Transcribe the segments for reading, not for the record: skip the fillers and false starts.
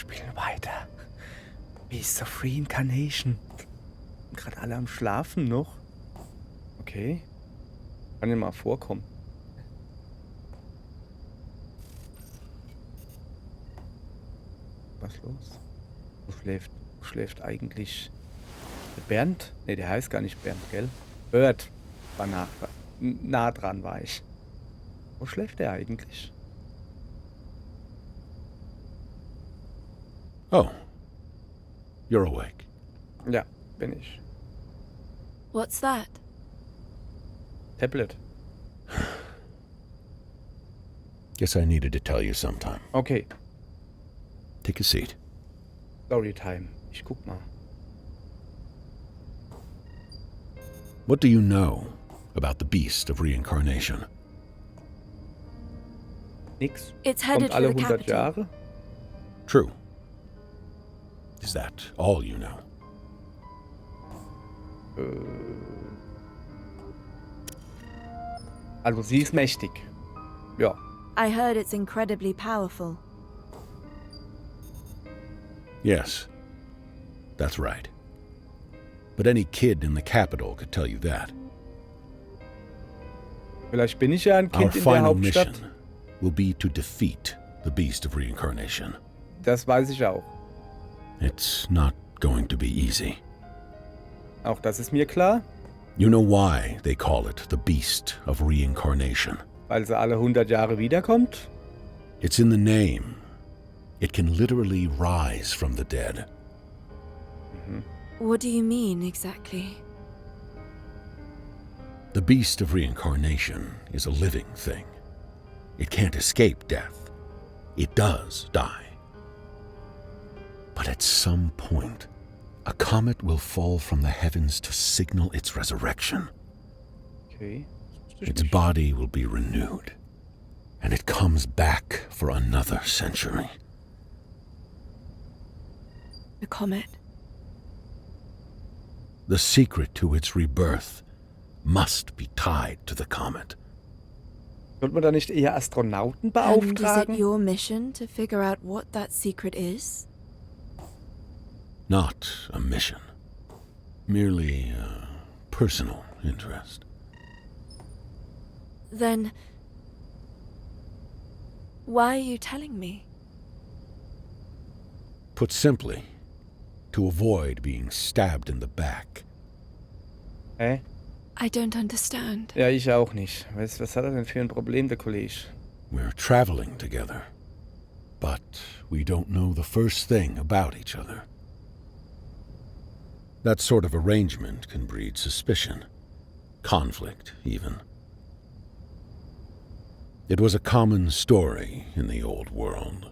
spielen weiter. Beasts of Reincarnation. Gerade alle am Schlafen noch. Okay. Kann ja mal vorkommen. Was los? Wo schläft eigentlich der Bernd? Ne, der heißt gar nicht Bernd, gell? Bert war nah dran war ich. Wo schläft der eigentlich? Oh. You're awake. Ja, bin ich. What's that? Tablet. Guess I needed to tell you sometime. Okay. Take a seat. Storytime. Ich guck mal. What do you know about the beast of reincarnation? Nix. It's headed Kommt alle for the 100 capital. Jahre. True. Is that all you know? Also sie ist mächtig. Ja. I heard it's incredibly powerful. Yes. That's right. But any kid in the capital could tell you that. Vielleicht bin ich ja ein Our Kind in der final Hauptstadt. mission will be to defeat the beast of reincarnation. Das weiß ich auch. It's not going to be easy. Auch das ist mir klar. You know why they call it the beast of reincarnation? Weil sie alle 100 Jahre wiederkommt. It's in the name. It can literally rise from the dead. What do you mean exactly? The beast of reincarnation is a living thing. It can't escape death. It does die. But at some point, a comet will fall from the heavens to signal its resurrection. Okay. Its body will be renewed, and it comes back for another century. The comet. The secret to its rebirth must be tied to the comet. Sollte man da nicht eher Astronauten And is it beauftragen? your mission to figure out what that secret is? Not a mission, merely a personal interest. Then, why are you telling me? Put simply, to avoid being stabbed in the back. Hä? I don't understand. Ja, ich auch nicht. Was hat er denn für ein Problem, der Kollege? We're traveling together, but we don't know the first thing about each other. That sort of arrangement can breed suspicion, conflict even. It was a common story in the old world.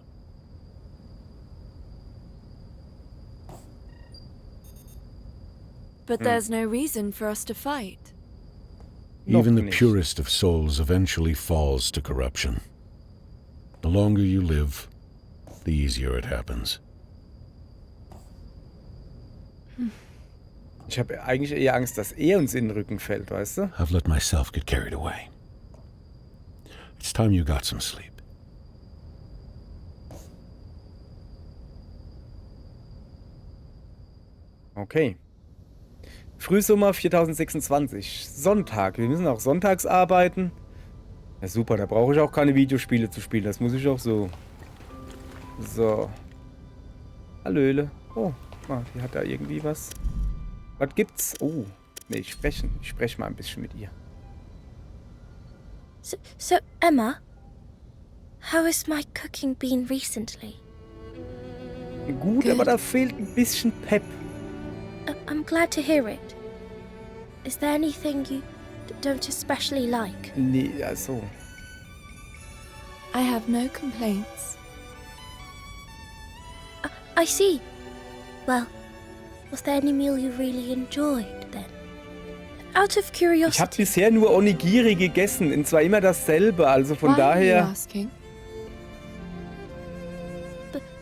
But there's no reason for us to fight. Even the Noch nicht. purest of souls eventually falls to corruption. The longer you live, the easier it happens. Ich habe eigentlich eher Angst, dass er uns in den Rücken fällt, weißt du? I've let myself get carried away. It's time you got some sleep. Okay. Frühsommer 4026. Sonntag. Wir müssen auch sonntags arbeiten. Ja, super. Da brauche ich auch keine Videospiele zu spielen. Das muss ich auch so. So. Hallöle. Oh, guck mal, die hat da irgendwie was. Was gibt's? Oh. Nee, ich spreche mal ein bisschen mit ihr. So, Emma, how has my cooking been recently? Gut, aber da fehlt ein bisschen Pep. I'm glad to hear it. Is there anything you don't especially like? Nee, also. I have no complaints. I see. Well, was there any meal you really enjoyed then? Out of Ich habe curiosity. bisher nur Onigiri gegessen. Und zwar immer dasselbe. Also von Why are you daher. asking?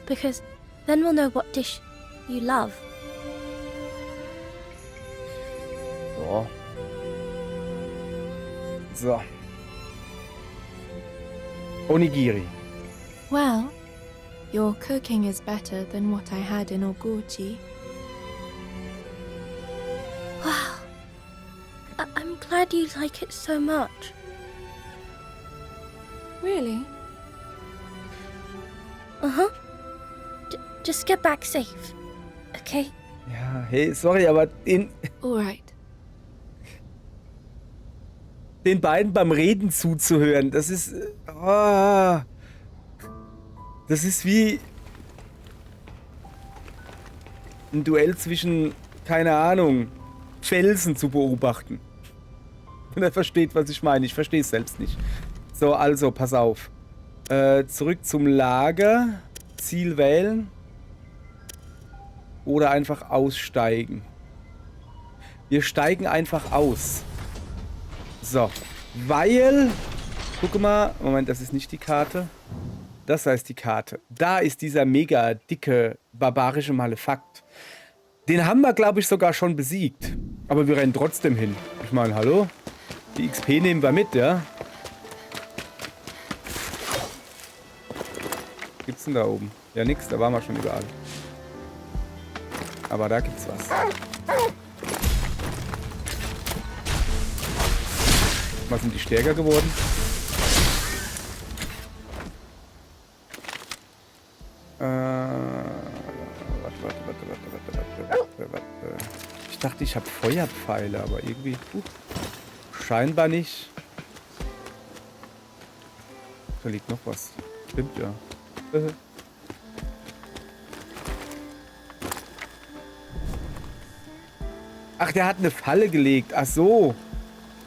Because then we'll know what dish you love. So. So. Onigiri. Well, Your cooking is better than what I had in Ogurji. Wow. I'm glad you like it so much. Really? Uh-huh. Just get back safe. Okay? Ja, hey, sorry, aber den Alright. beiden beim Reden zuzuhören, das ist... Oh, das ist wie ein Duell zwischen, keine Ahnung, Felsen zu beobachten. Wenn er versteht, was ich meine. Ich verstehe es selbst nicht. So, also, pass auf. Zurück zum Lager. Ziel wählen. Oder einfach aussteigen. Wir steigen einfach aus. So. Weil... Guck mal. Moment, das ist nicht die Karte. Das heißt die Karte. Da ist dieser mega dicke, barbarische Malefakt. Den haben wir, glaube ich, sogar schon besiegt. Aber wir rennen trotzdem hin. Ich meine, hallo? Die XP nehmen wir mit, ja? Was gibt's denn da oben? Ja, nix, da waren wir schon überall. Aber da gibt's was. Was sind die stärker geworden? Warte. Ich dachte, ich habe Feuerpfeile, aber irgendwie scheinbar nicht. Da liegt noch was. Stimmt ja. Ach, der hat eine Falle gelegt. Ach so.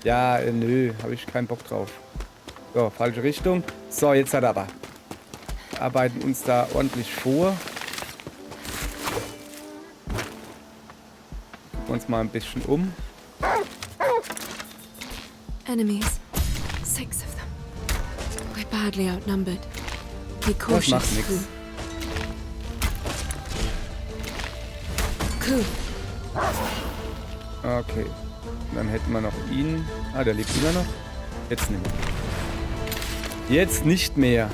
Ja, nö, habe ich keinen Bock drauf. So, falsche Richtung. So, jetzt hat er aber. Wir arbeiten uns da ordentlich vor. Gucken uns mal ein bisschen um. Enemies. 6 of them. We're badly outnumbered. Be Das cautious. macht nichts. Coup. Okay. Dann hätten wir noch ihn. Ah, der lebt immer noch. Jetzt nicht mehr. Jetzt nicht mehr.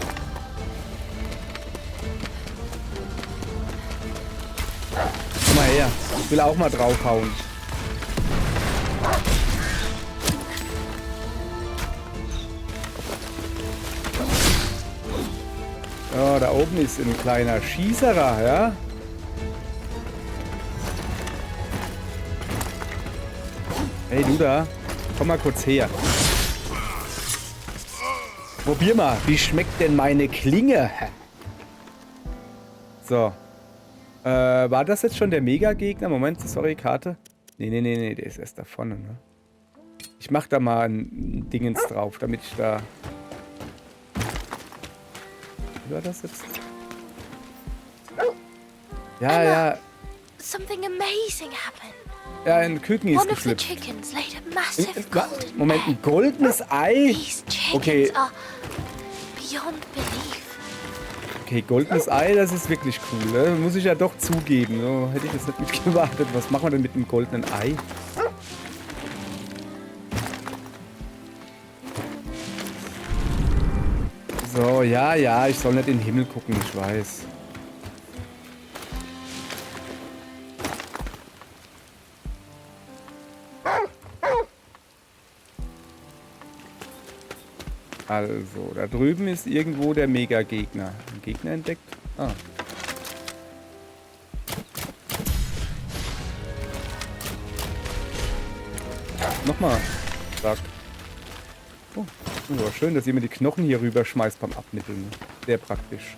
Komm mal her. Ich will auch mal draufhauen. Oh, da oben ist ein kleiner Schießerer, ja? Hey, du da. Komm mal kurz her. Probier mal. Wie schmeckt denn meine Klinge? So. War das jetzt schon der Mega-Gegner? Moment, sorry, Karte. Nee, der ist erst da vorne, ne? Ich mach da mal ein Dingens drauf, damit ich da... Wie war das jetzt? Ja. Something amazing happened. Ja, ein Küken ist One of the geschlüpft. chickens laid a massive golden Moment, ein egg. goldenes Ei? These chickens Okay. are beyond belief. Okay, goldenes Ei, das ist wirklich cool. Ne? Muss ich ja doch zugeben. So hätte ich das nicht mit gewartet. Was machen wir denn mit dem goldenen Ei? So, ja, ich soll nicht in den Himmel gucken, ich weiß. Also, da drüben ist irgendwo der Mega-Gegner. Ein Gegner entdeckt? Ah. Nochmal. Zack. Oh, aber schön, dass jemand die Knochen hier rüber schmeißt beim Abmitteln. Sehr praktisch.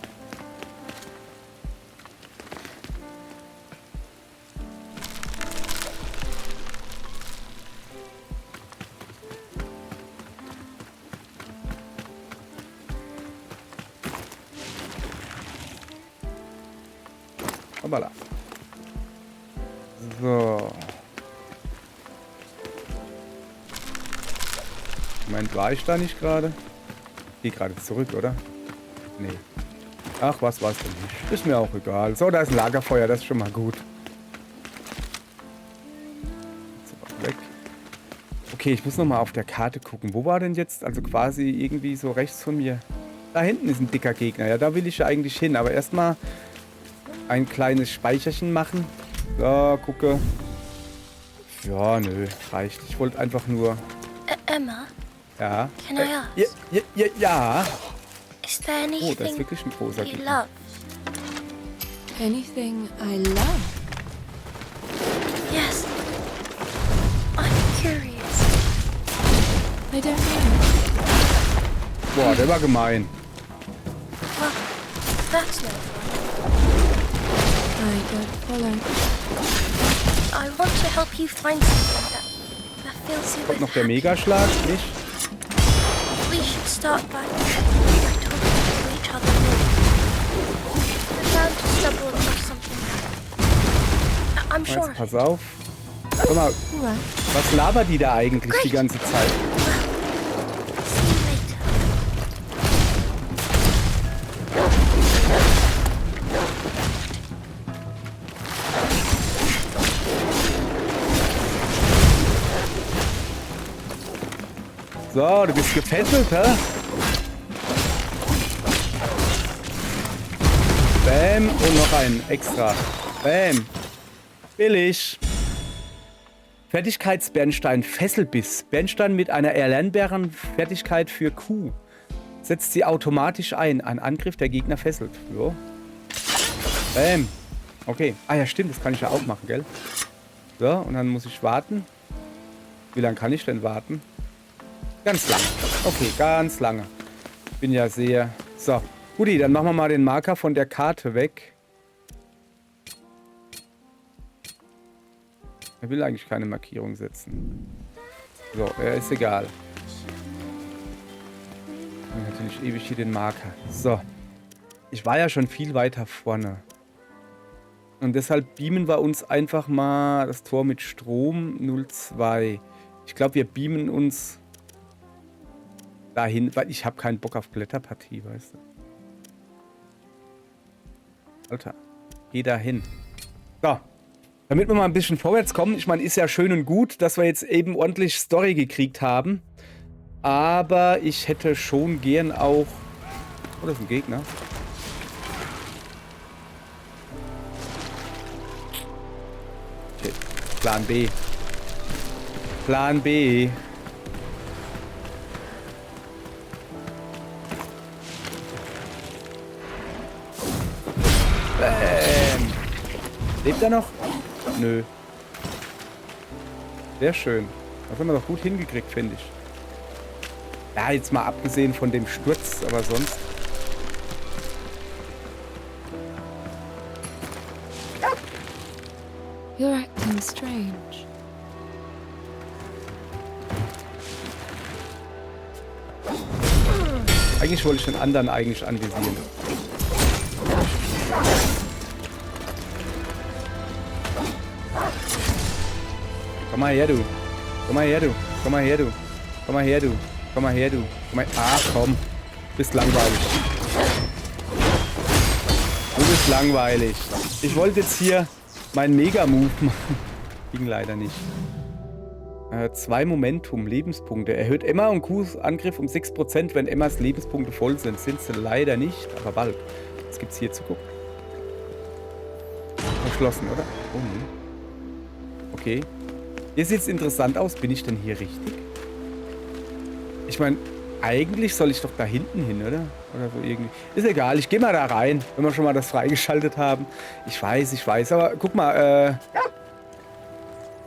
Hoppala. So. Moment, war ich da nicht gerade? Geh gerade zurück, oder? Nee. Ach, was war's denn nicht? Ist mir auch egal. So, da ist ein Lagerfeuer, das ist schon mal gut. So, weg. Okay, ich muss noch mal auf der Karte gucken. Wo war denn jetzt, also quasi irgendwie so rechts von mir, Da hinten ist ein dicker Gegner. Ja, da will ich ja eigentlich hin. Aber erstmal ein kleines Speicherchen machen. So, gucke. Ja, nö, reicht. Ich wollte einfach nur... Emma, Ja. can I ask? Ja. Is there Oh, das ist anything wirklich ein großer you Gegner. love? Anything I love? Yes. I'm curious. I don't know. Boah, der war gemein. Well, that's no fun. I don't follow. I want to help you find something that fills you Kommt with noch der happiness. Megaschlag? Nicht? We should start by talking to each other more. We're bound to stumble across something. I'm sure Jetzt of pass it. auf. Sag mal, Alright. was labert die da eigentlich die ganze Zeit? See you later. So, du bist gefesselt, hä? Bam. Und noch ein extra. Bam. Billig. Fertigkeitsbernstein, Fesselbiss. Bernstein mit einer erlernbaren Fertigkeit für Q. Setzt sie automatisch ein. Ein Angriff der Gegner fesselt. Jo. Bam. Okay. Ah ja, stimmt. Das kann ich ja auch machen, gell? So, und dann muss ich warten. Wie lange kann ich denn warten? Ganz lange. Okay, ganz lange. Bin ja sehr... So. Guti, dann machen wir mal den Marker von der Karte weg. Er will eigentlich keine Markierung setzen. So, er ist egal. Und natürlich ewig hier den Marker. So. Ich war ja schon viel weiter vorne. Und deshalb beamen wir uns einfach mal das Tor mit Strom 02. Ich glaube, wir beamen uns dahin, weil ich habe keinen Bock auf Blätterpartie, weißt du. Alter, geh da hin. So. Damit wir mal ein bisschen vorwärts kommen. Ich meine, ist ja schön und gut, dass wir jetzt eben ordentlich Story gekriegt haben. Aber ich hätte schon gern auch... Oh, das ist ein Gegner. Okay. Plan B. Plan B. Bam. Lebt er noch? Nö. Sehr schön. Das haben wir doch gut hingekriegt, finde ich. Ja, jetzt mal abgesehen von dem Sturz, aber sonst... You're acting strange. Eigentlich wollte ich den anderen eigentlich anvisieren. Komm mal her, du. Komm mal her, du. Komm mal her, du. Komm mal her, du. Komm mal her, du. Komm mal... Ach, komm. Bist langweilig. Du bist langweilig. Ich wollte jetzt hier meinen Mega-Move machen. Ging leider nicht. 2 Momentum, Lebenspunkte. Erhöht Emma und Qs Angriff um 6%, wenn Emmas Lebenspunkte voll sind. Sind sie leider nicht, aber bald. Was gibt's hier zu gucken? Verschlossen, oder? Oh, nee. Okay. Hier sieht es interessant aus. Bin ich denn hier richtig? Ich meine, eigentlich soll ich doch da hinten hin, oder? Oder so irgendwie. Ist egal, ich gehe mal da rein, wenn wir schon mal das freigeschaltet haben. Ich weiß. Aber guck mal,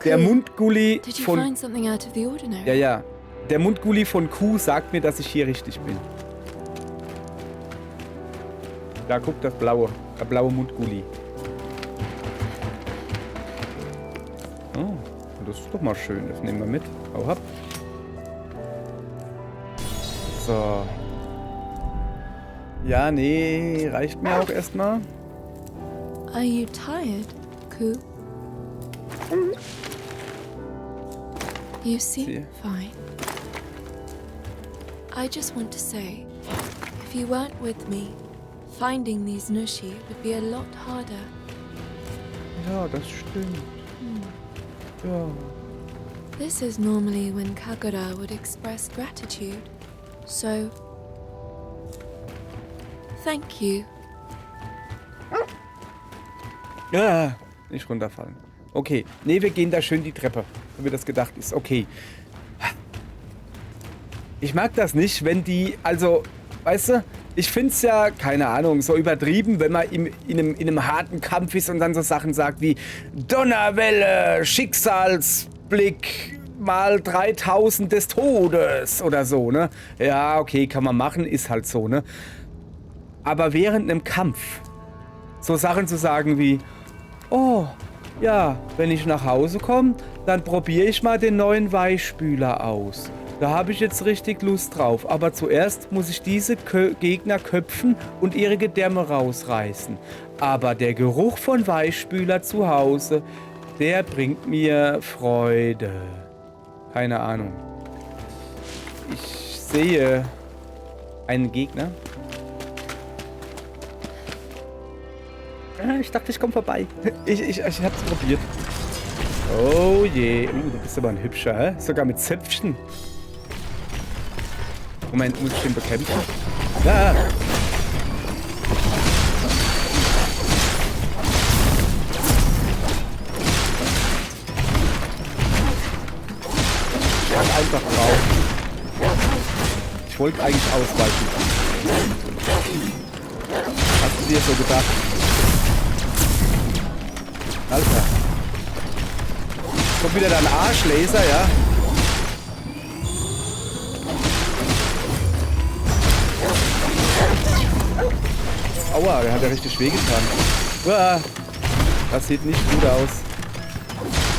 der Mundgulli Did you von... find something out of the ordinary? Ja, ja. Der Mundgulli von Q sagt mir, dass ich hier richtig bin. Da, guck, das blaue. Der blaue Mundgulli. Oh, das ist doch mal schön. Das nehmen wir mit. Hau ab. So. Ja, nee, reicht mir auch erstmal. Are you tired, Ku? You seem See. fine. I just want to say, if you weren't with me, finding these Nushi would be a lot harder. Ja, das stimmt. Ja. This is normally when Kagura would express gratitude. So, Thank you. Ja, nicht runterfallen. Okay, nee, wir gehen da schön die Treppe, so wie das gedacht ist. Okay. Ich mag das nicht, wenn die, also, weißt du, ich find's ja, keine Ahnung, so übertrieben, wenn man in einem harten Kampf ist und dann so Sachen sagt wie Donnerwelle, Schicksalsblick, mal 3000 des Todes oder so, ne? Ja, okay, kann man machen, ist halt so, ne? Aber während einem Kampf so Sachen zu sagen wie, oh, ja, wenn ich nach Hause komme, dann probiere ich mal den neuen Weichspüler aus. Da habe ich jetzt richtig Lust drauf. Aber zuerst muss ich diese Gegner köpfen und ihre Gedärme rausreißen. Aber der Geruch von Weichspüler zu Hause, der bringt mir Freude. Keine Ahnung. Ich sehe einen Gegner. Ich dachte, ich komme vorbei. Ich hab's probiert. Oh je. Du bist aber ein hübscher, hä? Sogar mit Zöpfchen. Moment, muss ich den bekämpfen? Ja. Ich hab einfach drauf. Ich wollte eigentlich ausweichen. Hast du dir so gedacht? Alter. Kommt wieder dein Arschlaser, ja? Aua, der hat ja richtig wehgetan. Uah, das sieht nicht gut aus.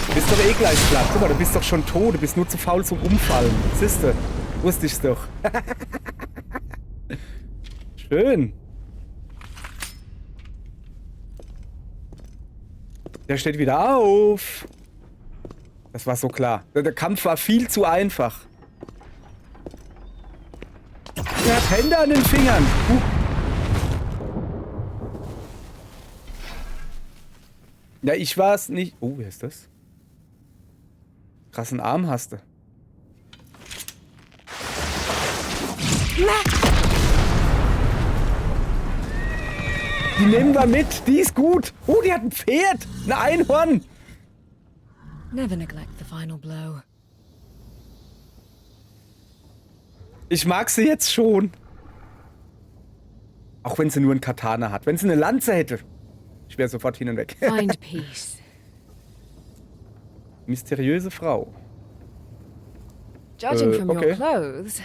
Du bist doch eh gleich platt. Guck mal, du bist doch schon tot. Du bist nur zu faul zum Umfallen. Siehste, wusste ich's doch. Schön. Der steht wieder auf. Das war so klar. Der Kampf war viel zu einfach. Er hat Hände an den Fingern. Ja, ich war's nicht. Oh, wer ist das? Krassen Arm hast du. Die nehmen wir mit. Die ist gut. Oh, die hat ein Pferd. Ein Einhorn. Never neglect the final blow. Ich mag sie jetzt schon. Auch wenn sie nur ein Katana hat. Wenn sie eine Lanze hätte. Ich wäre sofort hin und weg. Find peace. Mysteriöse Frau. Judging from okay. your clothes,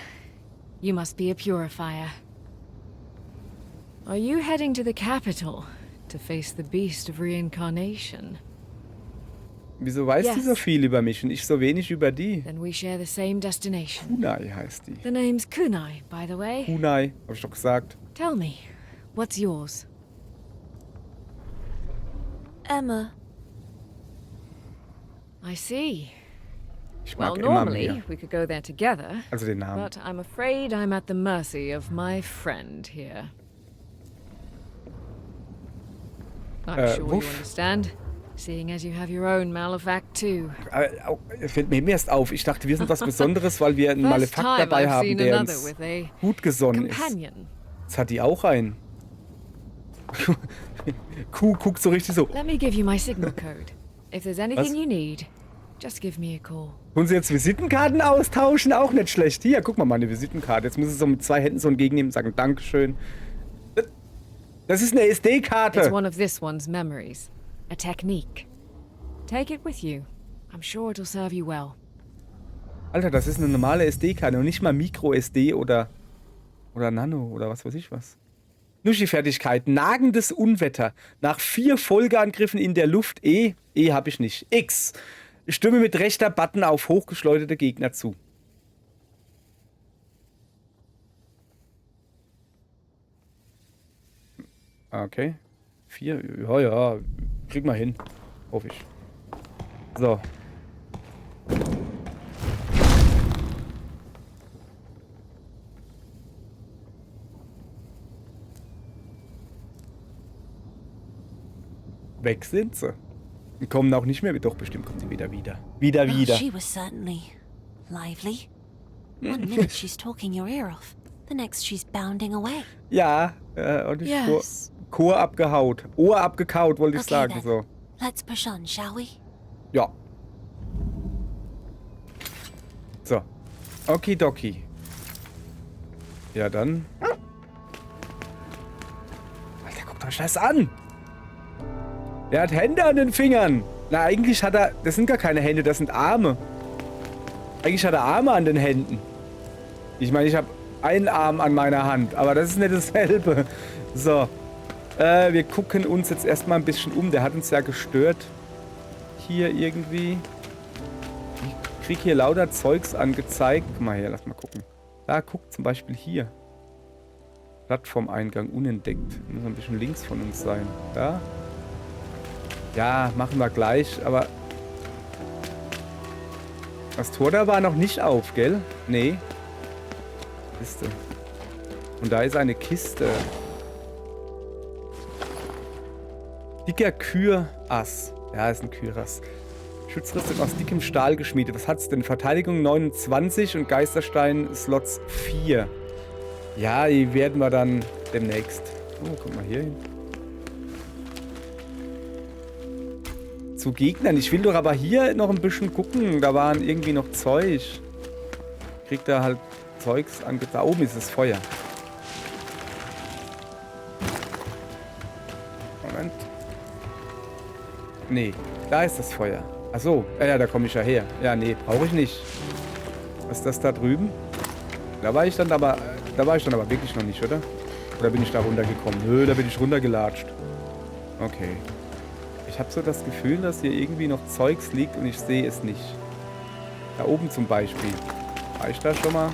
you must be a purifier. Are you heading to the capital to face the beast of reincarnation? Wieso weiß die so viel über mich und ich so wenig über die? Then we share the same destination. Kunai heißt die. The name's Kunai, by the way. Kunai, hab ich doch gesagt. Tell me, what's yours? Emma. I see. Ich Well, mag Emma normally mehr. we could go there together, Also den Namen. but I'm afraid I'm at the mercy of my friend here. I'm sure you Wuff. understand, seeing as you have your own Malefact too. Fällt mir erst auf. Ich dachte, wir sind was Besonderes, weil wir einen First Malefakt time dabei I've haben, seen der another uns with a gut gesonnen ist. companion. Jetzt hat die auch einen. Kuh guckt so richtig so. Let me give you my signal code. If there's anything Was? you need, just give me a call. Wollen Sie jetzt Visitenkarten austauschen? Auch nicht schlecht. Hier, guck mal, meine Visitenkarte. Jetzt muss ich so mit 2 Händen so entgegennehmen und sagen, Dankeschön. Das ist eine It's SD-Karte. one of this one's memories. A technique. Take it with you. I'm sure it'll serve you well. Alter, das ist eine normale SD-Karte und nicht mal Micro-SD oder Nano oder was weiß ich was. Nuschi-Fertigkeit. Nagendes Unwetter. Nach 4 Folgeangriffen in der Luft. E habe ich nicht. X. Stimme mit rechter Button auf hochgeschleuderte Gegner zu. Okay. 4. Ja. Krieg mal hin. Hoffe ich. So. Weg sind sie. Die kommen auch nicht mehr. Doch, bestimmt kommt sie wieder. Wieder. Oh, she was certainly lively. One minute she's talking your ear off, The next she's bounding away. Ja, und ich Yes. Chor abgehaut. Ohr abgekaut, wollte ich Okay, sagen. then. So. Let's push on, shall we? Ja. So. Okidoki. Ja, dann. Alter, guckt euch das an! Der hat Hände an den Fingern. Na, eigentlich hat er... Das sind gar keine Hände, das sind Arme. Eigentlich hat er Arme an den Händen. Ich meine, ich habe einen Arm an meiner Hand, aber das ist nicht dasselbe. So. Wir gucken uns jetzt erstmal ein bisschen um. Der hat uns ja gestört. Hier irgendwie. Ich krieg hier lauter Zeugs angezeigt. Guck mal her, lass mal gucken. Da, guck zum Beispiel hier. Plattformeingang unentdeckt. Muss ein bisschen links von uns sein. Da. Ja, machen wir gleich, aber... Das Tor da war noch nicht auf, gell? Nee. Kiste. Und da ist eine Kiste. Dicker Kürass. Ja, ist ein Kürass. Schutzrüstung aus dickem Stahl geschmiedet. Was hat's denn? Verteidigung 29 und Geisterstein Slots 4. Ja, die werden wir dann demnächst. Oh, guck mal hier hin. Zu Gegnern. Ich will doch aber hier noch ein bisschen gucken. Da waren irgendwie noch Zeug. Kriegt da halt Zeugs angezeigt. Da oben ist das Feuer. Moment. Nee, da ist das Feuer. Achso, ja, da komme ich ja her. Ja, nee, brauche ich nicht. Was ist das da drüben? Da war ich dann aber wirklich noch nicht, oder? Oder bin ich da runtergekommen? Nö, da bin ich runtergelatscht. Okay. Ich habe so das Gefühl, dass hier irgendwie noch Zeugs liegt und ich sehe es nicht. Da oben zum Beispiel. War ich da schon mal?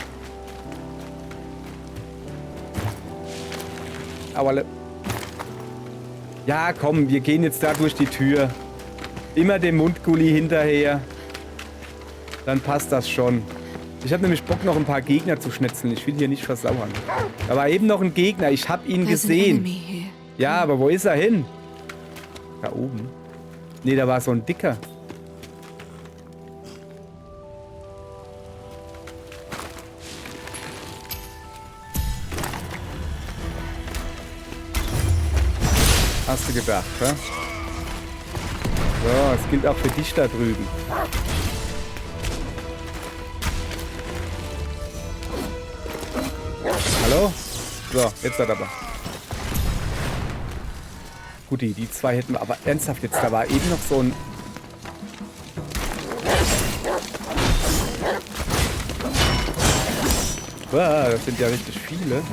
Aber... Ja, komm, wir gehen jetzt da durch die Tür. Immer dem Mundgulli hinterher. Dann passt das schon. Ich habe nämlich Bock, noch ein paar Gegner zu schnetzeln. Ich will hier nicht versauern. Da war eben noch ein Gegner. Ich habe ihn There's an gesehen. enemy here. Ja, aber wo ist er hin? Da oben. Nee, da war so ein dicker. Hast du gedacht, hä? So, es gilt auch für dich da drüben. Hallo? So, jetzt hat aber. Gut, die zwei hätten wir, aber ernsthaft jetzt, da war eben noch so ein... Wow, das sind ja richtig viele.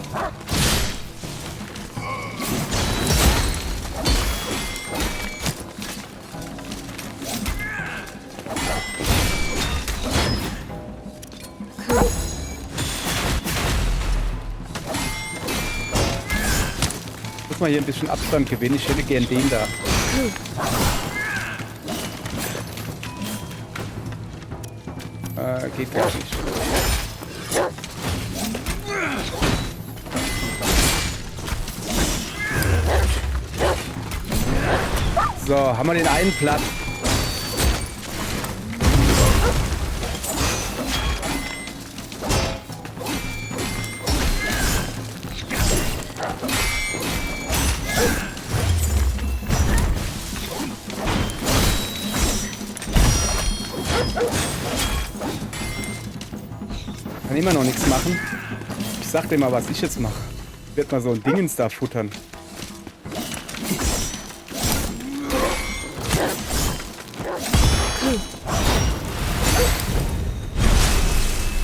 Mal hier ein bisschen Abstand gewinnen. Ich hätte gern den da. Geht gar nicht. So, haben wir den einen platt. Kann immer noch nichts machen. Ich sag dir mal, was ich jetzt mache. Ich werde mal so ein Dingens da futtern.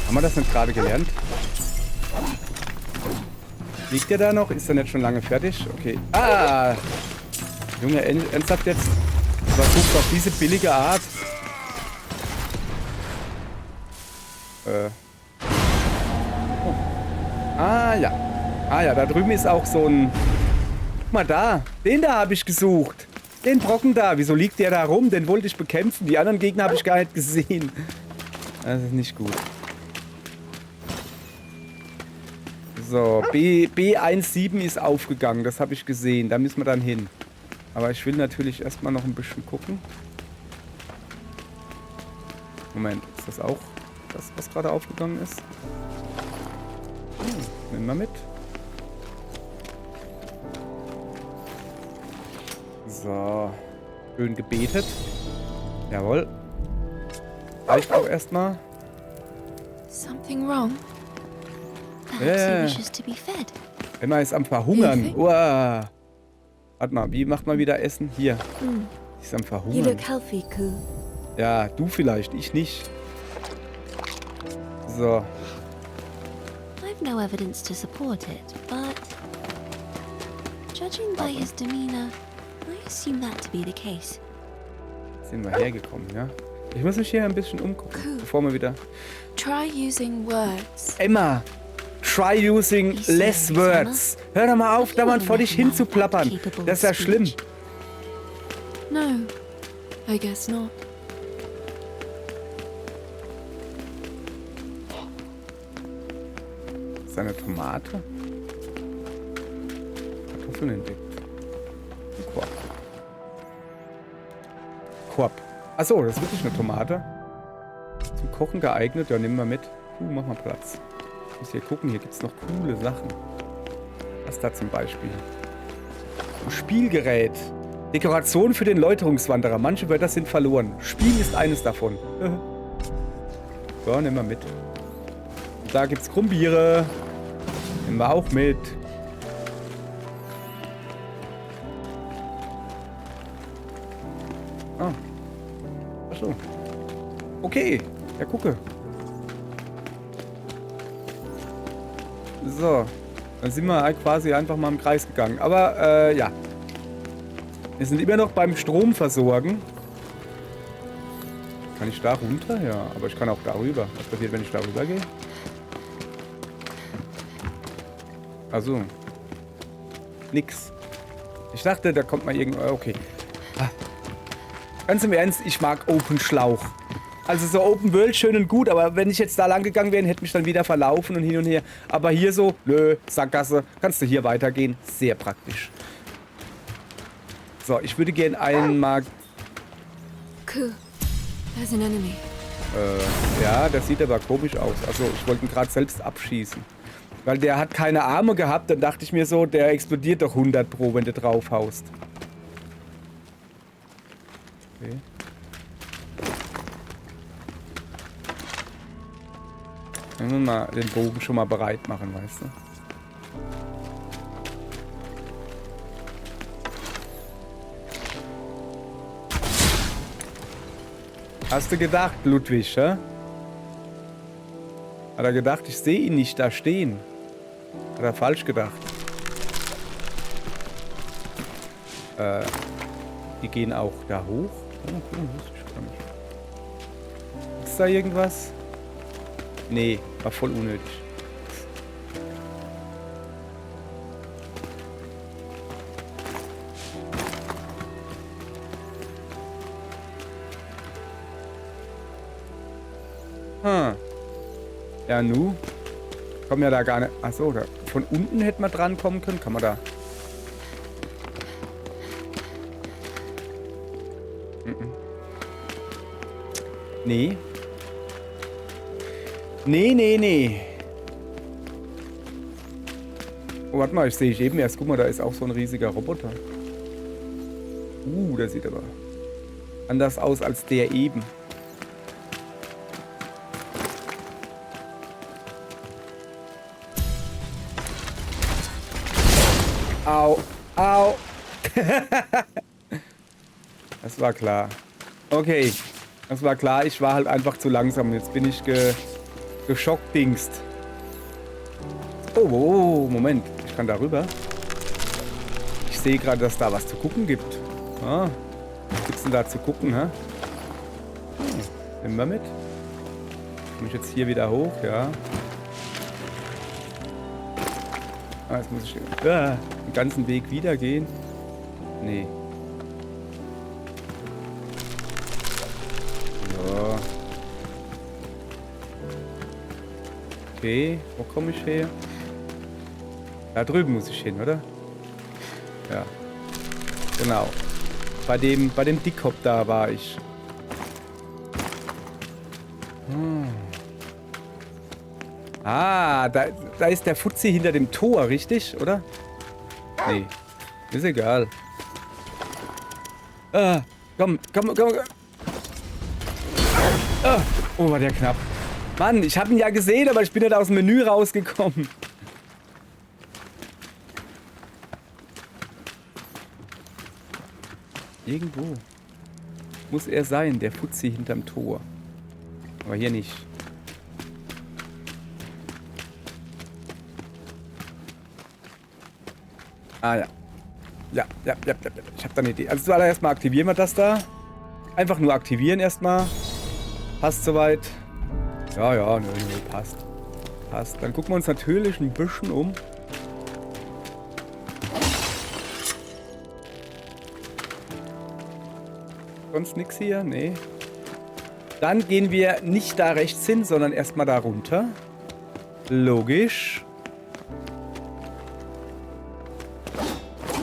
Haben wir das nicht gerade gelernt? Liegt der da noch? Ist der nicht schon lange fertig? Okay. Ah! Junge, ernsthaft jetzt? Versucht auf diese billige Art. Ah ja. Ah ja, da drüben ist auch so ein... Guck mal da. Den da habe ich gesucht. Den Brocken da. Wieso liegt der da rum? Den wollte ich bekämpfen. Die anderen Gegner habe ich gar nicht gesehen. Das ist nicht gut. So, B17 ist aufgegangen. Das habe ich gesehen. Da müssen wir dann hin. Aber ich will natürlich erstmal noch ein bisschen gucken. Moment, ist das auch das, was gerade aufgegangen ist? Hm. Nehmen wir mit. So. Schön gebetet. Jawohl. Reicht auch erstmal. Something wrong? Perhaps Yeah. he wishes to be fed. Emma ist am Verhungern. Hilfe? Uah. Warte mal, wie macht man wieder Essen? Hier. Sie ist am You Verhungern. look healthy, Ku. Ja, du vielleicht, ich nicht. So. I've no evidence to support it, but judging by his demeanor, I assume that to be the case. Sind wir hergekommen, ja? Ich muss mich hier ein bisschen umgucken, Cool. bevor wir wieder... Try using words. Emma, try using less words. Hör doch mal auf, dauernd vor dich hin zu plappern. Das ist ja schlimm. No, I guess not. Das ist eine Tomate? Kartoffeln entdeckt. Ein Korb. Korb. Achso, das ist wirklich eine Tomate. Zum Kochen geeignet. Ja, nehmen wir mit. Mach mal Platz. Ich muss hier gucken, hier gibt es noch coole Sachen. Was da zum Beispiel? Ein Spielgerät. Dekoration für den Läuterungswanderer. Manche Wörter sind verloren. Spiel ist eines davon. So, nehmen wir mit. Und da gibt's Krummbiere. Nehmen wir auch mit. Ah. Ach so. Okay. Ja, gucke. So. Dann sind wir halt quasi einfach mal im Kreis gegangen. Aber, ja. Wir sind immer noch beim Strom versorgen. Kann ich da runter? Ja, aber ich kann auch darüber. Was passiert, wenn ich darüber gehe? Also. Nix. Ich dachte, da kommt mal irgendwo... Okay. Ah. Ganz im Ernst, ich mag Open Schlauch. Also so Open World schön und gut, aber wenn ich jetzt da lang gegangen wäre, hätte mich dann wieder verlaufen und hin und her. Aber hier so, nö, Sackgasse, kannst du hier weitergehen. Sehr praktisch. So, ich würde gerne einmal... Ku, there's an enemy. Ja, das sieht aber komisch aus. Also, ich wollte ihn gerade selbst abschießen. Weil der hat keine Arme gehabt, dann dachte ich mir so, der explodiert doch 100 Pro, wenn du drauf haust. Okay. Wenn wir mal den Bogen schon mal bereit machen, weißt du? Hast du gedacht, Ludwig, hä? Hat er gedacht, ich sehe ihn nicht da stehen? Hat er falsch gedacht? Die gehen auch da hoch? Oh, cool, wusste ich gar nicht. Ist da irgendwas? Nee, war voll unnötig. Ja, nu. Kommen ja da gar nicht. Achso, da. Von unten hätte man dran kommen können. Kann man da. Nee. Nee. Oh, warte mal, ich sehe eben erst. Guck mal, da ist auch so ein riesiger Roboter. Der sieht aber anders aus als der eben. Au. Das war klar. Okay. Das war klar. Ich war halt einfach zu langsam. Jetzt bin ich geschockt-dingst. Oh, Moment. Ich kann da rüber. Ich sehe gerade, dass da was zu gucken gibt. Was gibt's denn da zu gucken, hä? Nehmen wir mit. Komme ich jetzt hier wieder hoch, ja. Jetzt muss ich den ganzen Weg wieder gehen. Nee. So. Okay, wo komme ich her? Da drüben muss ich hin, oder? Ja. Genau. Bei dem Dickhop da war ich. Ah, da ist der Fuzzi hinter dem Tor, richtig, oder? Nee, ist egal. Ah, komm. Ah, oh, war der knapp. Mann, ich habe ihn ja gesehen, aber ich bin nicht aus dem Menü rausgekommen. Irgendwo muss er sein, der Fuzzi hinterm Tor. Aber hier nicht. Ah ja. Ja. Ich habe da eine Idee. Also zuallererst mal aktivieren wir das da. Einfach nur aktivieren erstmal. Passt soweit. Ja, nö, passt. Passt. Dann gucken wir uns natürlich ein bisschen um. Sonst nichts hier? Nee. Dann gehen wir nicht da rechts hin, sondern erstmal da runter. Logisch.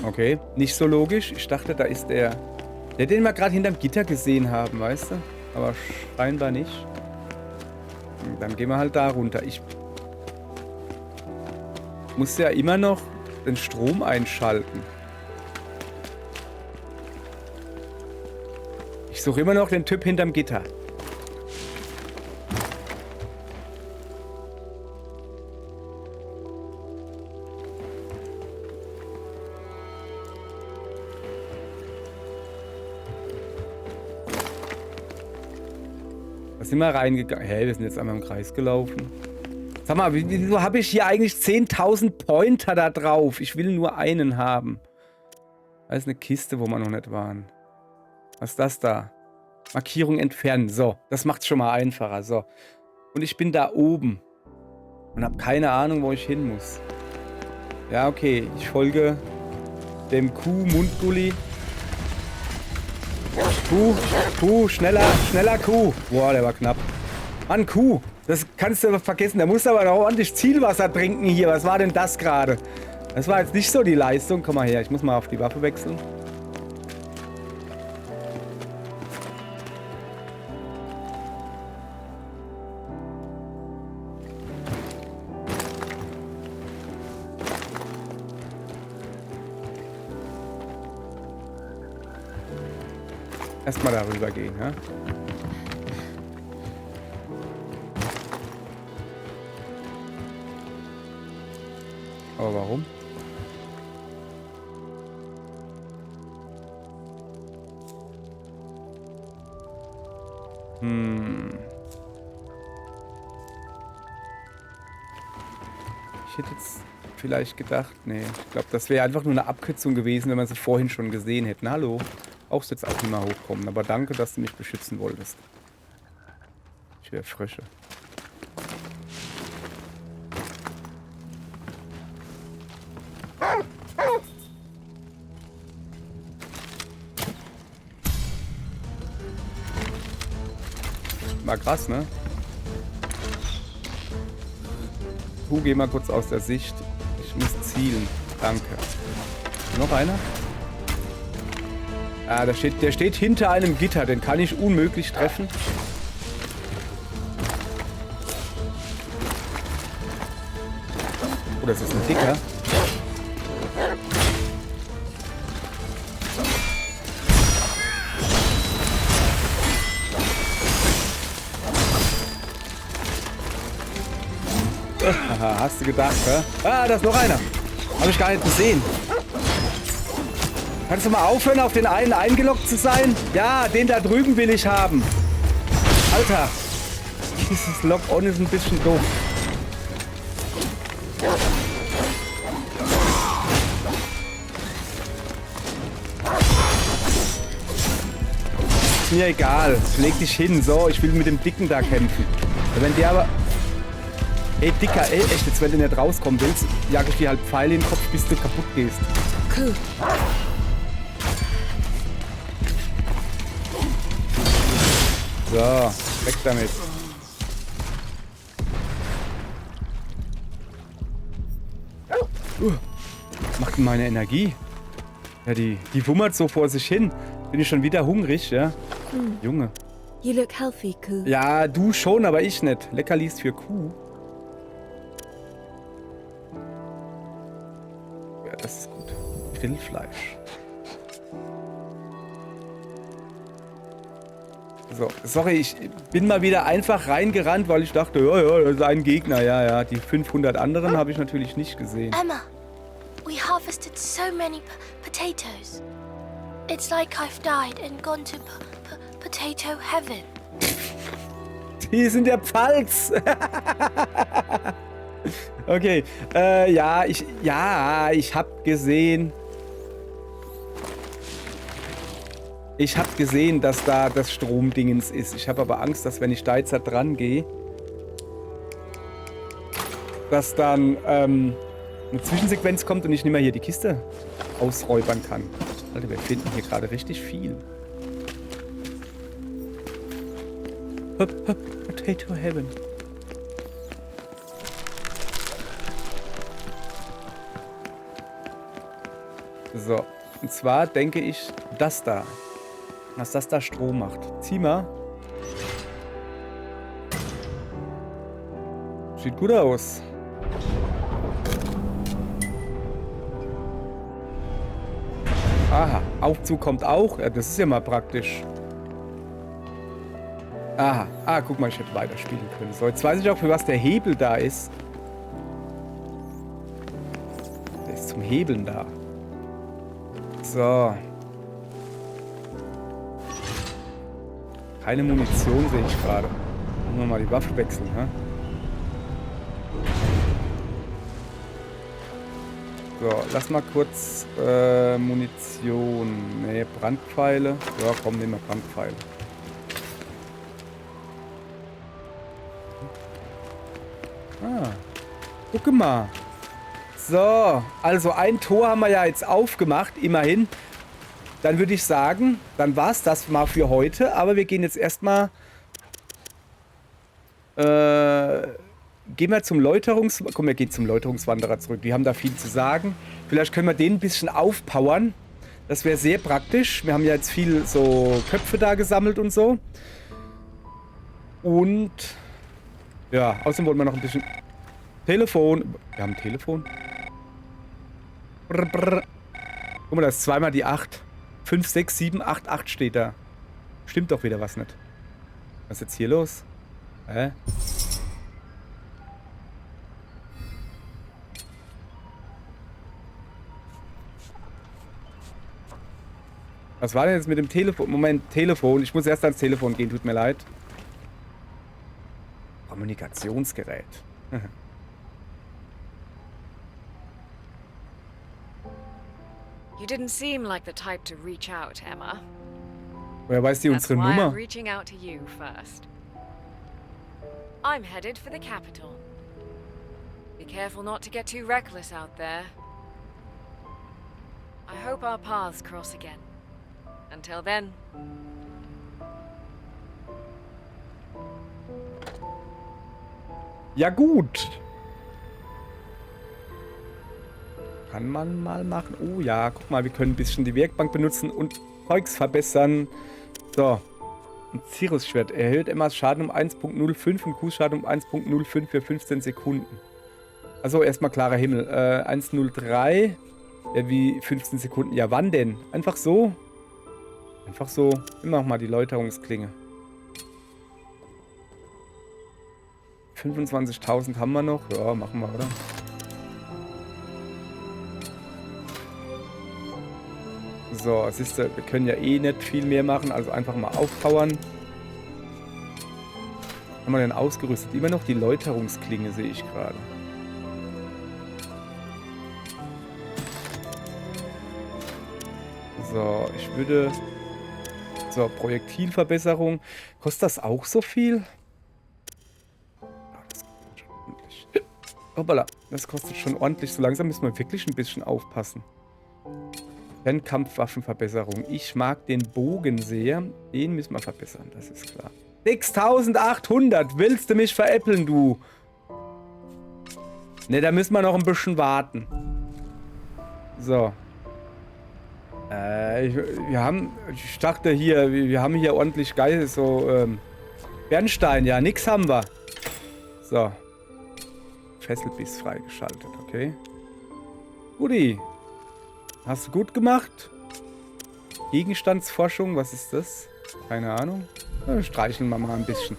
Okay, nicht so logisch. Ich dachte, da ist der, den wir gerade hinterm Gitter gesehen haben, weißt du? Aber scheinbar nicht. Dann gehen wir halt da runter. Ich muss ja immer noch den Strom einschalten. Ich suche immer noch den Typ hinterm Gitter. Da sind wir reingegangen. Hä, wir sind jetzt einmal im Kreis gelaufen. Sag mal, wieso habe ich hier eigentlich 10.000 Pointer da drauf? Ich will nur einen haben. Da ist eine Kiste, wo wir noch nicht waren. Was ist das da? Markierung entfernen. So, das macht es schon mal einfacher. So. Und ich bin da oben. Und habe keine Ahnung, wo ich hin muss. Ja, okay. Ich folge dem Kuh-Mundgulli. Kuh, schneller Kuh. Boah, der war knapp. Mann, Kuh. Das kannst du aber vergessen. Da musst du aber noch ordentlich Zielwasser trinken hier. Was war denn das gerade? Das war jetzt nicht so die Leistung. Komm mal her, ich muss mal auf die Waffe wechseln. Erstmal darüber gehen, ja? Aber warum? Ich hätte jetzt vielleicht gedacht, nee, ich glaube, das wäre einfach nur eine Abkürzung gewesen, wenn wir sie vorhin schon gesehen hätten. Hallo? Auch jetzt auch nicht mehr hochkommen, aber danke, dass du mich beschützen wolltest. Ich wäre Frösche. War krass, ne? Geh mal kurz aus der Sicht. Ich muss zielen. Danke. Noch einer? Ah, der steht hinter einem Gitter. Den kann ich unmöglich treffen. Oh, das ist ein Dicker. Haha, hast du gedacht, hä? Ah, da ist noch einer. Habe ich gar nicht gesehen. Kannst du mal aufhören, auf den einen eingeloggt zu sein? Ja, den da drüben will ich haben. Alter. Dieses Log-On ist ein bisschen doof. Ist mir egal. Leg dich hin. So, ich will mit dem Dicken da kämpfen. Wenn der aber... Ey, Dicker, ey, echt, jetzt wenn du nicht rauskommen willst, jag ich dir halt Pfeile in den Kopf, bis du kaputt gehst. Cool. So, weg damit. Was macht denn meine Energie? Ja, die wummert so vor sich hin. Bin ich schon wieder hungrig, ja? Junge. You look healthy, Kuh. Ja, du schon, aber ich nicht. Leckerlis für Kuh. das ist gut. Grillfleisch. So, sorry, ich bin mal wieder einfach reingerannt, weil ich dachte, ja, das ist ein Gegner. Ja, die 500 anderen habe ich natürlich nicht gesehen. Emma, we harvested so many potatoes. It's like I've died and gone to potato heaven. Die sind der Pfalz. Okay, ich habe gesehen. Ich habe gesehen, dass da das Stromdingens ist. Ich habe aber Angst, dass wenn ich da jetzt dran gehe, dass dann eine Zwischensequenz kommt und ich nicht mehr hier die Kiste ausräubern kann. Alter, wir finden hier gerade richtig viel. Potato Heaven. So, und zwar denke ich, dass das da Strom macht. Zieh mal. Sieht gut aus. Aha, Aufzug kommt auch. Ja, das ist ja mal praktisch. Aha, guck mal, ich hätte weiterspielen können. So, jetzt weiß ich auch, für was der Hebel da ist. Der ist zum Hebeln da. So. Keine Munition sehe ich gerade. Müssen wir mal die Waffe wechseln, hä? So, lass mal kurz Munition. Ne, Brandpfeile. Ja, komm, nehmen wir Brandpfeile. Guck mal. So, also ein Tor haben wir ja jetzt aufgemacht, immerhin. Dann würde ich sagen, dann war es das mal für heute. Aber wir gehen jetzt erstmal... gehen wir zum Komm, wir gehen zum Läuterungswanderer zurück. Die haben da viel zu sagen. Vielleicht können wir den ein bisschen aufpowern. Das wäre sehr praktisch. Wir haben ja jetzt viel so Köpfe da gesammelt und so. Und... ja, außerdem wollen wir noch ein bisschen... Telefon. Wir haben ein Telefon. Brr, brr. Guck mal, da ist zweimal die 8. 5, 6, 7, 8, 8 steht da. Stimmt doch wieder was nicht. Was ist jetzt hier los? Hä? Was war denn jetzt mit dem Telefon? Moment, Telefon. Ich muss erst ans Telefon gehen, tut mir leid. Kommunikationsgerät. You didn't seem like the type to reach out, Emma. Woher weiß die That's unsere why I'm Nummer? reaching out to you first. I'm headed for the capital. Be careful not to get too reckless out there. I hope our paths cross again. Until then. Ja gut. Kann man mal machen. Oh ja, guck mal, wir können ein bisschen die Werkbank benutzen und Zeugs verbessern. So. Ein Cirrus-Schwert erhöht Emmas Schaden um 1.05 und Qs-Schaden um 1.05 für 15 Sekunden. Also erstmal klarer Himmel. 1.03 wie 15 Sekunden. Ja, wann denn? Einfach so? Einfach so. Immer noch mal die Läuterungsklinge. 25.000 haben wir noch. Ja, machen wir, oder? So, siehst du, wir können ja eh nicht viel mehr machen, also einfach mal aufpowern. Haben wir denn ausgerüstet? Immer noch die Läuterungsklinge, sehe ich gerade. So, ich würde... So, Projektilverbesserung. Kostet das auch so viel? Das kostet schon ordentlich. Hoppala, das kostet schon ordentlich. So langsam müssen wir wirklich ein bisschen aufpassen. Fernkampfwaffenverbesserung. Ich mag den Bogen sehr. Den müssen wir verbessern, das ist klar. 6.800! Willst du mich veräppeln, du? Ne, da müssen wir noch ein bisschen warten. So. Ich dachte hier, wir haben hier ordentlich geil, so, Bernstein, ja, nix haben wir. So. Fesselbiss freigeschaltet, okay. Guti. Hast du gut gemacht. Gegenstandsforschung, was ist das? Keine Ahnung. Streicheln wir mal ein bisschen.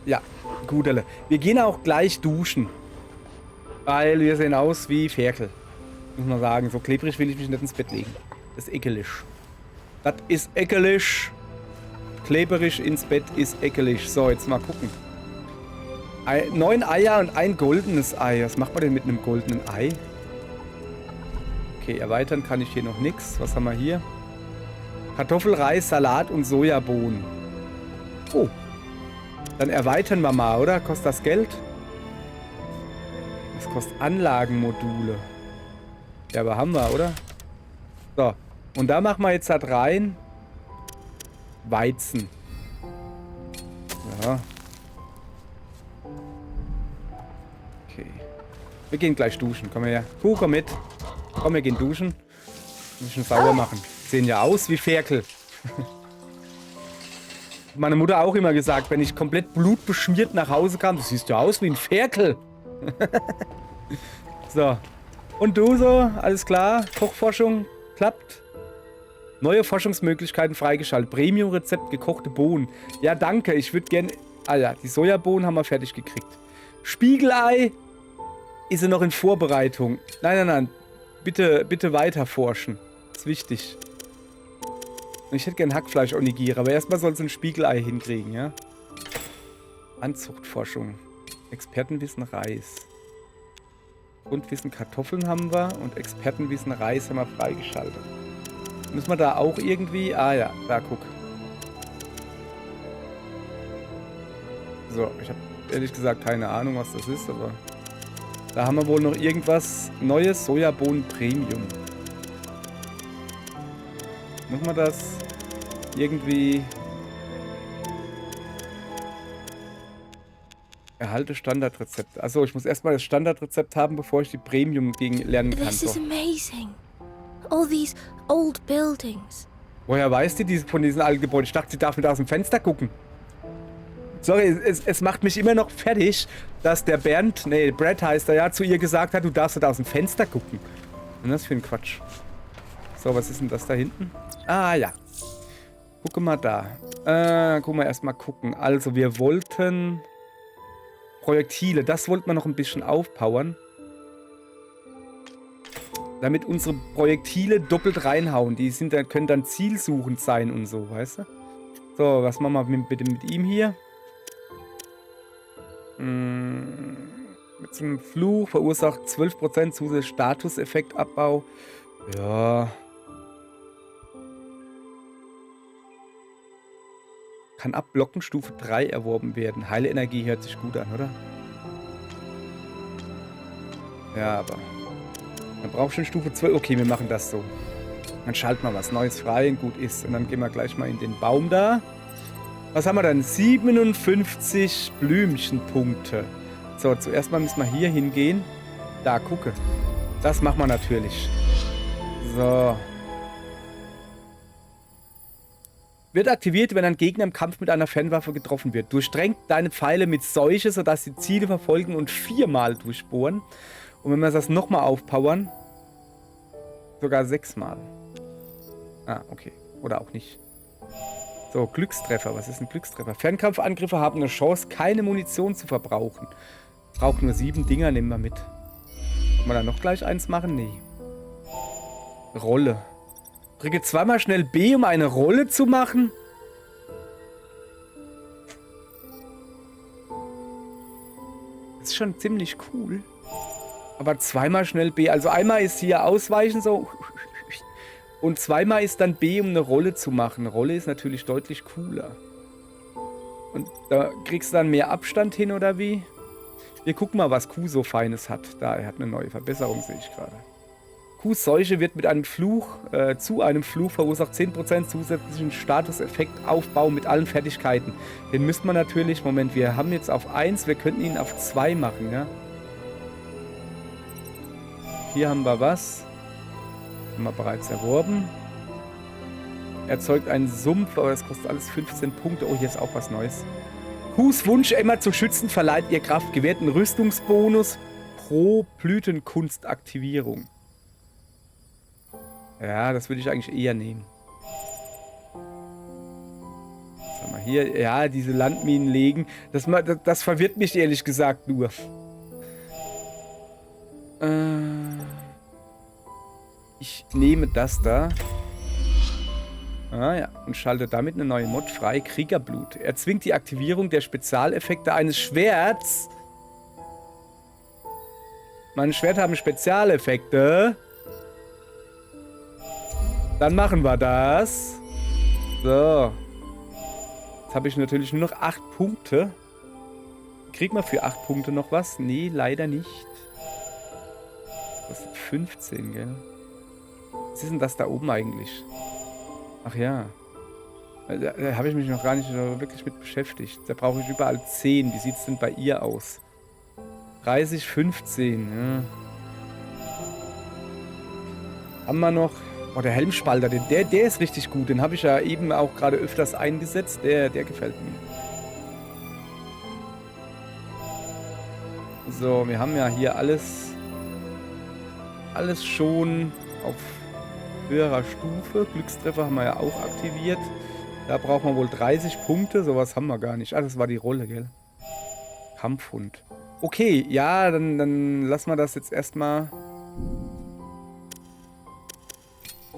Ja, guterle. Wir gehen auch gleich duschen. Weil wir sehen aus wie Ferkel. Muss man sagen. So klebrig will ich mich nicht ins Bett legen. Das ist ekelig. Das ist ekelig. Klebrig ins Bett ist ekelig. So, jetzt mal gucken. 9 Eier und ein goldenes Ei. Was macht man denn mit einem goldenen Ei? Okay, erweitern kann ich hier noch nichts. Was haben wir hier? Kartoffel, Reis, Salat und Sojabohnen. Oh. Dann erweitern wir mal, oder? Kostet das Geld? Das kostet Anlagenmodule. Ja, aber haben wir, oder? So. Und da machen wir jetzt halt rein Weizen. Ja. Okay. Wir gehen gleich duschen. Komm her. Komm mit. Komm, wir gehen duschen. Ein bisschen sauber machen. Sehen ja aus wie Ferkel. Meine Mutter auch immer gesagt, wenn ich komplett blutbeschmiert nach Hause kam, du siehst ja aus wie ein Ferkel. So. Und du so? Alles klar? Kochforschung klappt? Neue Forschungsmöglichkeiten freigeschaltet. Premium-Rezept gekochte Bohnen. Ja, danke. Ich würde gerne... Ah ja, die Sojabohnen haben wir fertig gekriegt. Spiegelei ist ja noch in Vorbereitung. Nein. Bitte weiter forschen. Das ist wichtig. Und ich hätte gern Hackfleisch-Onigiri, aber erstmal soll es ein Spiegelei hinkriegen, ja? Anzuchtforschung. Expertenwissen Reis. Grundwissen Kartoffeln haben wir und Expertenwissen Reis haben wir freigeschaltet. Müssen wir da auch irgendwie... Ah ja, da guck. So, ich habe ehrlich gesagt keine Ahnung, was das ist, aber... Da haben wir wohl noch irgendwas Neues. Sojabohnen Premium. Muss man das irgendwie... Erhalte Standardrezept. Achso, ich muss erstmal das Standardrezept haben, bevor ich die Premium gegen lernen kann. This is amazing. All these old buildings. Woher weiß die von diesen alten Gebäuden? Ich dachte, sie darf mit aus dem Fenster gucken. Sorry, es macht mich immer noch fertig, dass der Brad heißt er ja, zu ihr gesagt hat, du darfst nicht aus dem Fenster gucken. Was ist das für ein Quatsch? So, was ist denn das da hinten? Ah, ja. Guck mal da. Guck mal erstmal gucken. Also, wir wollten... Projektile, das wollten wir noch ein bisschen aufpowern. Damit unsere Projektile doppelt reinhauen. Die können dann zielsuchend sein und so, weißt du? So, was machen wir bitte mit ihm hier? Mit so einem Fluch verursacht 12% zusätzlich Statuseffektabbau. Ja. Kann abblocken, Stufe 3 erworben werden. Heile Energie hört sich gut an, oder? Ja, aber... Man braucht schon Stufe 12. Okay, wir machen das so. Dann schalten wir was Neues frei und gut ist. Und dann gehen wir gleich mal in den Baum da. Was haben wir dann? 57 Blümchenpunkte. So, zuerst mal müssen wir hier hingehen. Da, gucke. Das machen wir natürlich. So. Wird aktiviert, wenn ein Gegner im Kampf mit einer Fernwaffe getroffen wird. Durchdrängt deine Pfeile mit Seuche, sodass sie Ziele verfolgen und 4-mal durchbohren. Und wenn wir das nochmal aufpowern, sogar 6-mal. Ah, okay. Oder auch nicht. So, Glückstreffer. Was ist ein Glückstreffer? Fernkampfangriffe haben eine Chance, keine Munition zu verbrauchen. Braucht nur 7 Dinger, nehmen wir mit. Können wir da noch gleich eins machen? Nee. Rolle. Drücke zweimal schnell B, um eine Rolle zu machen. Das ist schon ziemlich cool. Aber zweimal schnell B. Also einmal ist hier ausweichen so. Und zweimal ist dann B, um eine Rolle zu machen. Rolle ist natürlich deutlich cooler. Und da kriegst du dann mehr Abstand hin, oder wie? Wir gucken mal, was Q so Feines hat. Da, er hat eine neue Verbesserung, sehe ich gerade. Qs Seuche wird mit einem Fluch, zu einem Fluch verursacht 10% zusätzlichen Statuseffektaufbau mit allen Fertigkeiten. Den müsste man natürlich, Moment, wir haben jetzt auf 1, wir könnten ihn auf 2 machen, ja? Hier haben wir was. Haben wir bereits erworben. Erzeugt einen Sumpf, aber das kostet alles 15 Punkte. Oh, hier ist auch was Neues. Qs Wunsch, Emma zu schützen, verleiht ihr Kraft. Gewährt einen Rüstungsbonus pro Blütenkunstaktivierung. Ja, das würde ich eigentlich eher nehmen. Sag mal hier, ja, diese Landminen legen. Das verwirrt mich ehrlich gesagt nur. Ich nehme das da. Ah ja, und schalte damit eine neue Mod frei. Kriegerblut. Erzwingt die Aktivierung der Spezialeffekte eines Schwerts. Meine Schwerter haben Spezialeffekte. Dann machen wir das. So. Jetzt habe ich natürlich nur noch 8 Punkte. Kriegen wir für 8 Punkte noch was? Nee, leider nicht. Das kostet 15, gell? Was ist denn das da oben eigentlich? Ach ja. Da habe ich mich noch gar nicht wirklich mit beschäftigt. Da brauche ich überall 10. Wie sieht es denn bei ihr aus? 30, 15. Ja. Haben wir noch... Oh, der Helmspalter, der ist richtig gut. Den habe ich ja eben auch gerade öfters eingesetzt. Der gefällt mir. So, wir haben ja hier alles schon auf höherer Stufe. Glückstreffer haben wir ja auch aktiviert. Da brauchen wir wohl 30 Punkte. Sowas haben wir gar nicht. Ah, das war die Rolle, gell? Kampfhund. Okay, ja, dann lassen wir das jetzt erstmal.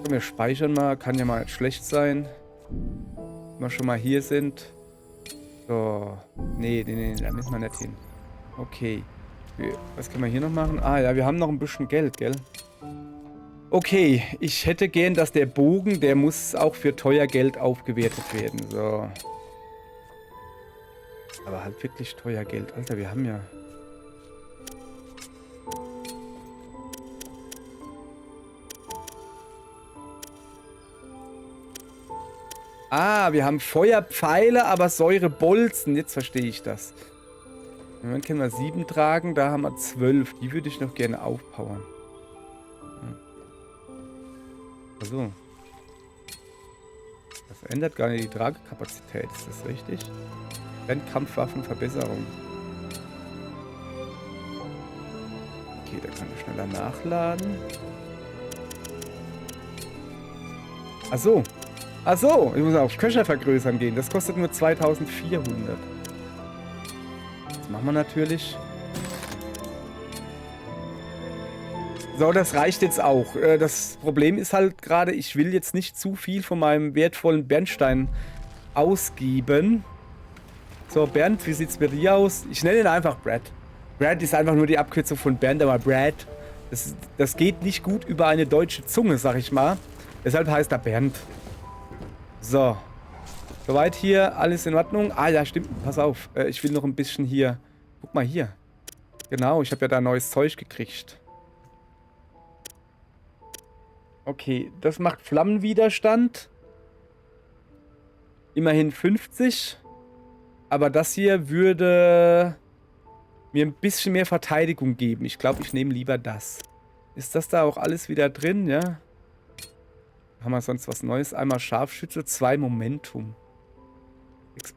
Wir speichern mal. Kann ja mal nicht schlecht sein. Wenn wir schon mal hier sind. So. Nee, da müssen wir nicht hin. Okay. Was können wir hier noch machen? Ah ja, wir haben noch ein bisschen Geld, gell? Okay, ich hätte gern, dass der Bogen, der muss auch für teuer Geld aufgewertet werden. So. Aber halt wirklich teuer Geld. Alter, wir haben ja... Ah, wir haben Feuerpfeile, aber Säurebolzen. Jetzt verstehe ich das. Dann können wir 7 tragen, da haben wir 12. Die würde ich noch gerne aufpowern. Also. Das ändert gar nicht die Tragekapazität, ist das richtig? Kampfwaffenverbesserung. Okay, da kann ich schneller nachladen. Achso. Achso, ich muss auf Köcher vergrößern gehen. Das kostet nur 2400. Das machen wir natürlich. So, das reicht jetzt auch. Das Problem ist halt gerade, ich will jetzt nicht zu viel von meinem wertvollen Bernstein ausgeben. So, Bernd, wie sieht's bei dir aus? Ich nenne ihn einfach Brad. Brad ist einfach nur die Abkürzung von Bernd, aber Brad, das geht nicht gut über eine deutsche Zunge, sag ich mal. Deshalb heißt er Bernd. So. Soweit hier, alles in Ordnung. Ah ja, stimmt, pass auf. Ich will noch ein bisschen hier... Guck mal hier. Genau, ich habe ja da neues Zeug gekriegt. Okay, das macht Flammenwiderstand. Immerhin 50. Aber das hier würde mir ein bisschen mehr Verteidigung geben. Ich glaube, ich nehme lieber das. Ist das da auch alles wieder drin, ja? Haben wir sonst was Neues? Einmal Scharfschütze, 2 Momentum.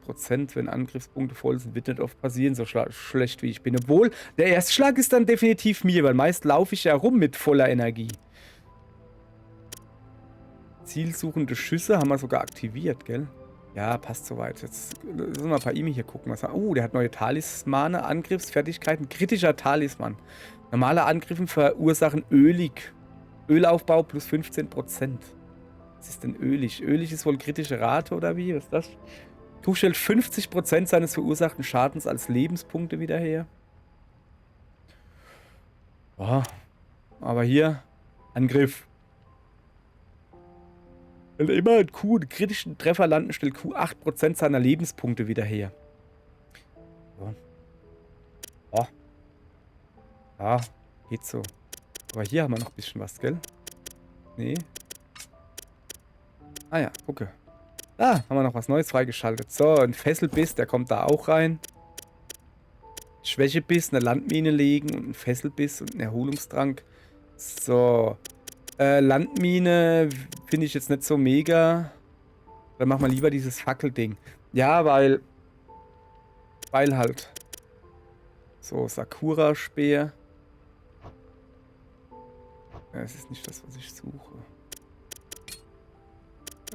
6%, wenn Angriffspunkte voll sind, wird nicht oft passieren, so schlecht wie ich bin. Obwohl, der Erstschlag ist dann definitiv mir, weil meist laufe ich ja rum mit voller Energie. Zielsuchende Schüsse haben wir sogar aktiviert, gell? Ja, passt soweit. Jetzt müssen wir mal bei ihm hier gucken. Was der hat neue Talismane, Angriffsfertigkeiten, kritischer Talisman. Normale Angriffe verursachen ölig. Ölaufbau plus 15%. Was ist denn ölig? Ölig ist wohl kritische Rate oder wie? Was ist das? Tuch stellt 50% seines verursachten Schadens als Lebenspunkte wieder her. Boah. Aber hier, Angriff. Wenn immer ein Q einen kritischen Treffer landen, stellt Q 8% seiner Lebenspunkte wieder her. So. Oh. Ja, geht so. Aber hier haben wir noch ein bisschen was, gell? Nee. Ah ja, gucke. Da haben wir noch was Neues freigeschaltet. So, ein Fesselbiss, der kommt da auch rein. Schwächebiss, eine Landmine legen und ein Fesselbiss und ein Erholungstrank. So. Landmine finde ich jetzt nicht so mega. Dann machen wir lieber dieses Fackelding. Ja, weil halt. So, Sakura-Speer. Ja, es ist nicht das, was ich suche.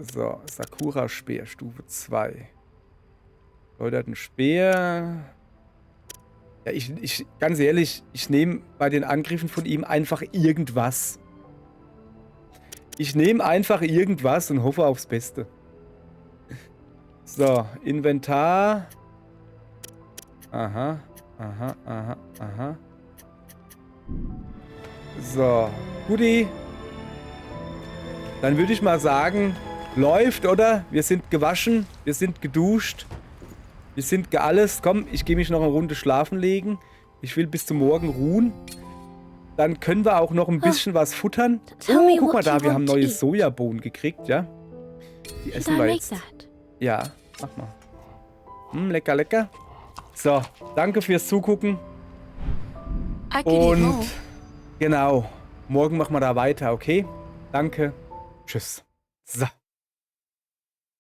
So, Sakura-Speer, Stufe 2. Läutert ein Speer. Ja, ganz ehrlich, ich nehme bei den Angriffen von ihm einfach irgendwas. Ich nehme einfach irgendwas und hoffe aufs Beste. So, Inventar. Aha, aha, aha, aha. So, Guti. Dann würde ich mal sagen, läuft, oder? Wir sind gewaschen, wir sind geduscht, wir sind gealles. Komm, ich gehe mich noch eine Runde schlafen legen. Ich will bis zum Morgen ruhen. Dann können wir auch noch ein bisschen was futtern. Oh, guck mal da, wir haben neue Sojabohnen gekriegt, ja? Die essen wir jetzt. Ja, mach mal. Lecker, lecker. So, danke fürs Zugucken. Und genau, morgen machen wir da weiter, okay? Danke. Tschüss. So.